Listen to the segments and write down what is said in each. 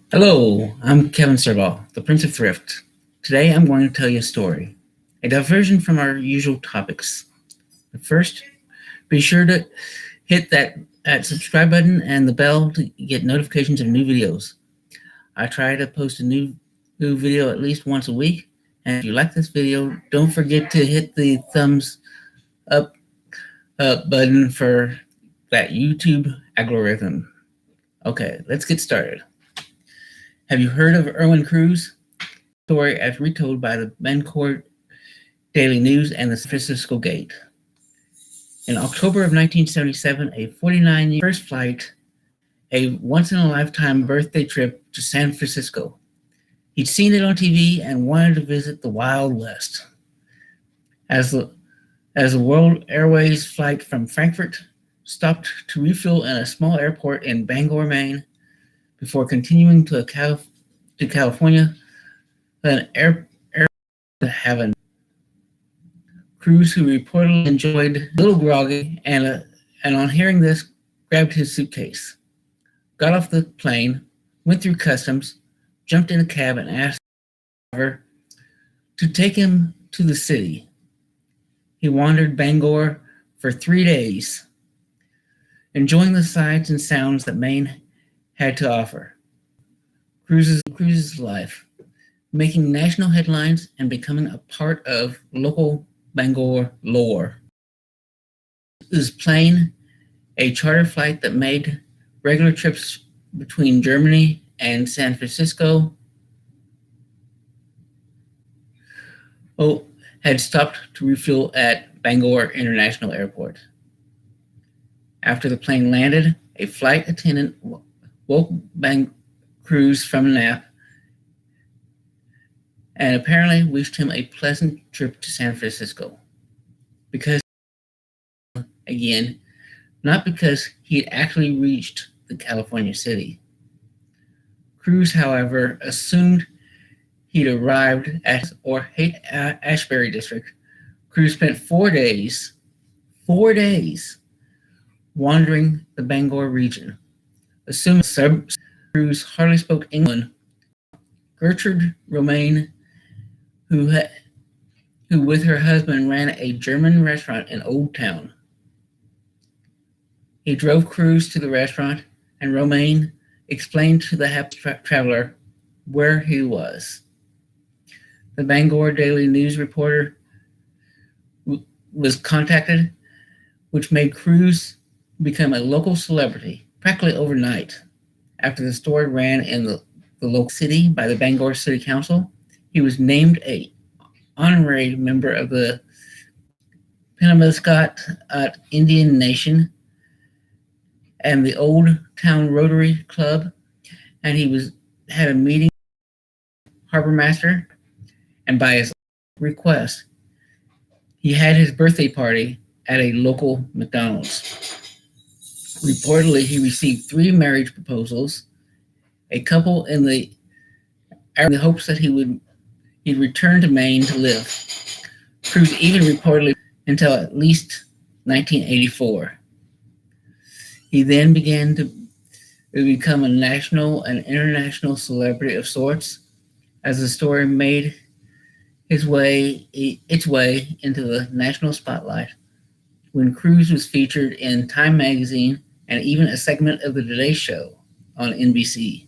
Hello, I'm Kevin Serval, the Prince of Thrift. Today I'm going to tell you a story, a diversion from our usual topics. But first, be sure to hit that subscribe button and the bell to get notifications of new videos. I try to post a new video at least once a week, and if you like this video, don't forget to hit the thumbs up, button for that YouTube algorithm. Okay, let's get started. Have you heard of Erwin Cruz? Story as retold by the Bangor Daily News and the San Francisco Gate. In October of 1977, a 49-year first flight, a once-in-a-lifetime birthday trip to San Francisco. He'd seen it on TV and wanted to visit the Wild West. As the World Airways flight from Frankfurt stopped to refuel in a small airport in Bangor, Maine, before continuing to California, an air to heaven. Cruz, who reportedly enjoyed a little groggy, and on hearing this, grabbed his suitcase, got off the plane, went through customs, jumped in a cab, and asked the driver to take him to the city. He wandered Bangor for 3 days, enjoying the sights and sounds that Maine had to offer. Cruz's life, making national headlines and becoming a part of local Bangor lore. His plane, a charter flight that made regular trips between Germany and San Francisco, had stopped to refuel at Bangor International Airport. After the plane landed, a flight attendant woke Cruz from a nap and apparently wished him a pleasant trip to San Francisco. Because, again, not because he'd actually reached the California city. Cruz, however, assumed he'd arrived at Haight-Ashbury district. Cruz spent 4 days wandering the Bangor region. Assuming Cruz hardly spoke English, Gertrude Romaine, who with her husband ran a German restaurant in Old Town. He drove Cruz to the restaurant, and Romaine explained to the happy traveler where he was. The Bangor Daily News reporter was contacted, which made Cruz become a local celebrity practically overnight. After the story ran in the local city by the Bangor City Council, he was named an honorary member of the Penobscot Indian Nation and the Old Town Rotary Club, and he had a meeting with the harbor master, and by his request, he had his birthday party at a local McDonald's. Reportedly, he received 3 marriage proposals, a couple in the hopes that he'd return to Maine to live. Cruz even reportedly until at least 1984. He then began to become a national and international celebrity of sorts as the story made its way into the national spotlight when Cruz was featured in Time magazine and even a segment of the Today Show on NBC.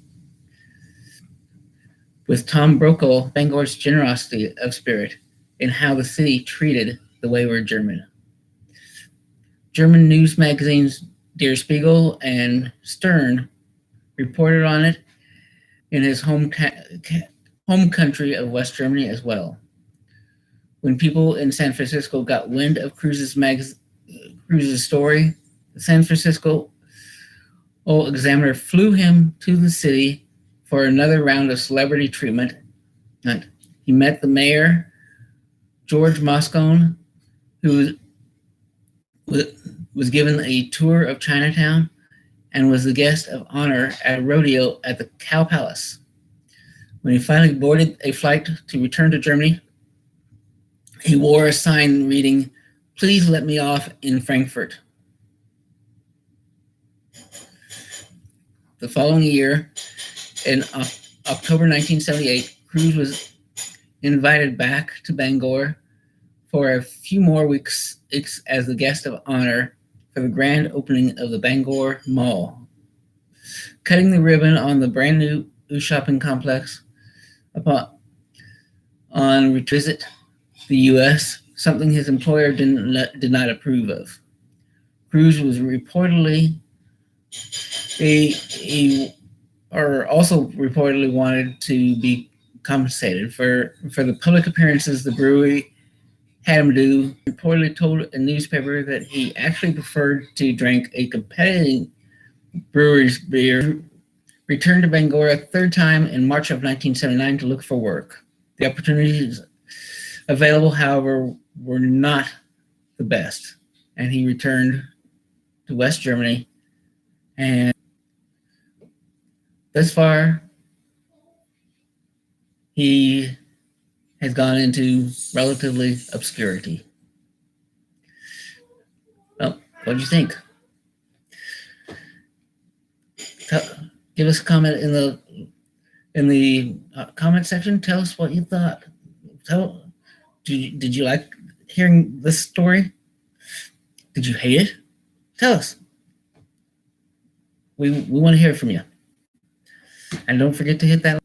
With Tom Brokaw, Bangor's generosity of spirit in how the city treated the wayward German. German news magazines Der Spiegel and Stern reported on it in his home country of West Germany as well. When people in San Francisco got wind of Cruz's story, the San Francisco Examiner flew him to the city for another round of celebrity treatment. He met the mayor, George Moscone, who was given a tour of Chinatown and was the guest of honor at a rodeo at the Cow Palace. When he finally boarded a flight to return to Germany, he wore a sign reading, "Please let me off in Frankfurt." The following year, In October 1978, Cruz was invited back to Bangor for a few more weeks as the guest of honor for the grand opening of the Bangor Mall. Cutting the ribbon on the brand new shopping complex on visit the U.S., something his employer did not approve of. Cruz was reportedly also reportedly wanted to be compensated for the public appearances the brewery had him do. Reportedly told a newspaper that he actually preferred to drink a competing brewery's beer. Returned to Bangor a third time in March of 1979 to look for work. The opportunities available, however, were not the best, and he returned to West Germany. And thus far, he has gone into relatively obscurity. Well, what do you think? Give us a comment in the comment section. Tell us what you thought. Did you like hearing this story? Did you hate it? Tell us. We want to hear from you. And don't forget to hit that